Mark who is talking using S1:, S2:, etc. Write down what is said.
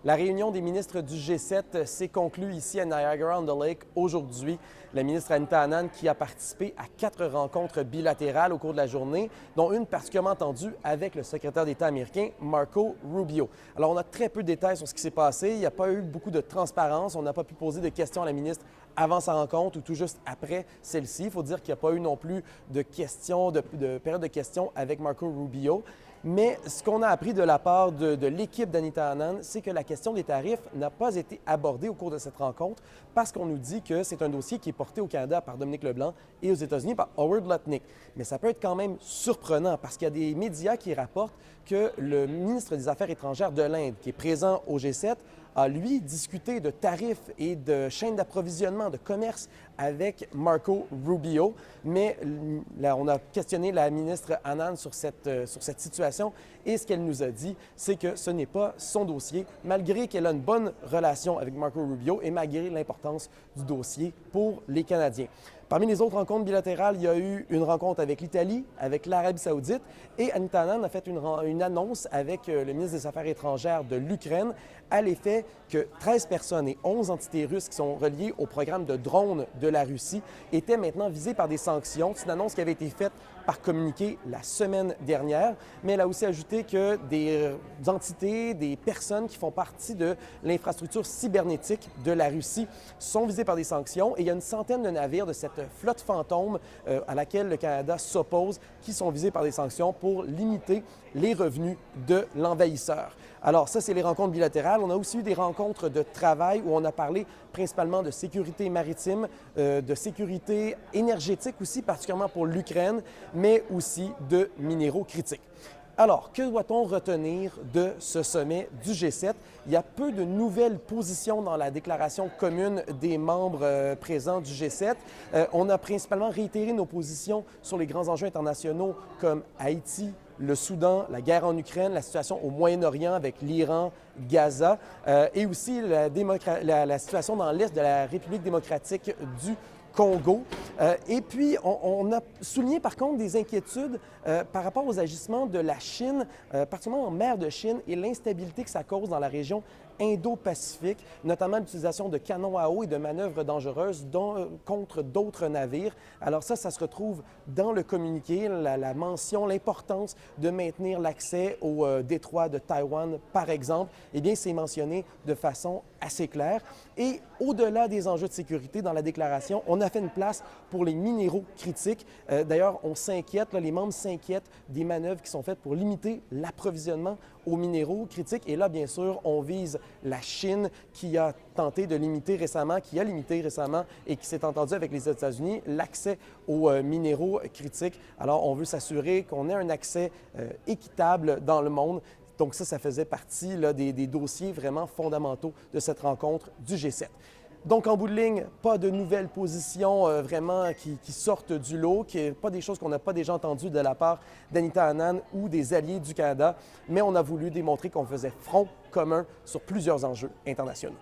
S1: La réunion des ministres du G7 s'est conclue ici à Niagara-on-the-Lake aujourd'hui. La ministre Anita Anand qui a participé à 4 rencontres bilatérales au cours de la journée, dont une particulièrement tendue avec le secrétaire d'État américain Marco Rubio. Alors, on a très peu de détails sur ce qui s'est passé. Il n'y a pas eu beaucoup de transparence. On n'a pas pu poser de questions à la ministre avant sa rencontre ou tout juste après celle-ci. Il faut dire qu'il n'y a pas eu non plus de questions, de période de questions avec Marco Rubio. Mais ce qu'on a appris de la part de l'équipe d'Anita Anand, c'est que la question des tarifs n'a pas été abordée au cours de cette rencontre parce qu'on nous dit que c'est un dossier qui est porté au Canada par Dominique Leblanc et aux États-Unis par Howard Lutnick. Mais ça peut être quand même surprenant parce qu'il y a des médias qui rapportent que le ministre des Affaires étrangères de l'Inde, qui est présent au G7, a, lui, discuté de tarifs et de chaînes d'approvisionnement, de commerce avec Marco Rubio. Mais là, on a questionné la ministre Anand sur cette situation et ce qu'elle nous a dit, c'est que ce n'est pas son dossier, malgré qu'elle a une bonne relation avec Marco Rubio et malgré l'importance du dossier pour les Canadiens. Parmi les autres rencontres bilatérales, il y a eu une rencontre avec l'Italie, avec l'Arabie saoudite et Anita Anand a fait une annonce avec le ministre des Affaires étrangères de l'Ukraine à l'effet que 13 personnes et 11 entités russes qui sont reliées au programme de drones de la Russie étaient maintenant visées par des sanctions. C'est une annonce qui avait été faite par communiqué la semaine dernière, mais elle a aussi ajouté que des entités, des personnes qui font partie de l'infrastructure cybernétique de la Russie sont visées par des sanctions et il y a une centaine de navires de cette flotte fantôme à laquelle le Canada s'oppose qui sont visés par des sanctions pour limiter les revenus de l'envahisseur. Alors ça, c'est les rencontres bilatérales. On a aussi eu des rencontres de travail où on a parlé principalement de sécurité maritime, de sécurité énergétique aussi, particulièrement pour l'Ukraine, mais aussi de minéraux critiques. Alors, que doit-on retenir de ce sommet du G7? Il y a peu de nouvelles positions dans la déclaration commune des membres présents du G7. On a principalement réitéré nos positions sur les grands enjeux internationaux comme Haïti, le Soudan, la guerre en Ukraine, la situation au Moyen-Orient avec l'Iran, Gaza et aussi la situation dans l'est de la République démocratique du Congo. Et puis, on a souligné par contre des inquiétudes par rapport aux agissements de la Chine, particulièrement en mer de Chine, et l'instabilité que ça cause dans la région Indo-Pacifique, notamment l'utilisation de canons à eau et de manœuvres dangereuses contre d'autres navires. Alors ça se retrouve dans le communiqué, la mention, l'importance de maintenir l'accès au détroit de Taïwan, par exemple. Eh bien, c'est mentionné de façon assez claire. Et au-delà des enjeux de sécurité, dans la déclaration, on a fait une place pour les minéraux critiques. D'ailleurs, on s'inquiète, les membres s'inquiètent des manœuvres qui sont faites pour limiter l'approvisionnement aux minéraux critiques. Et là, bien sûr, on vise la Chine qui a tenté de limiter récemment, qui a limité récemment et qui s'est entendu avec les États-Unis l'accès aux minéraux critiques. Alors, on veut s'assurer qu'on ait un accès équitable dans le monde. Donc ça faisait partie là, des dossiers vraiment fondamentaux de cette rencontre du G7. Donc, en bout de ligne, pas de nouvelles positions vraiment qui sortent du lot, pas des choses qu'on n'a pas déjà entendues de la part d'Anita Anand ou des alliés du Canada, mais on a voulu démontrer qu'on faisait front commun sur plusieurs enjeux internationaux.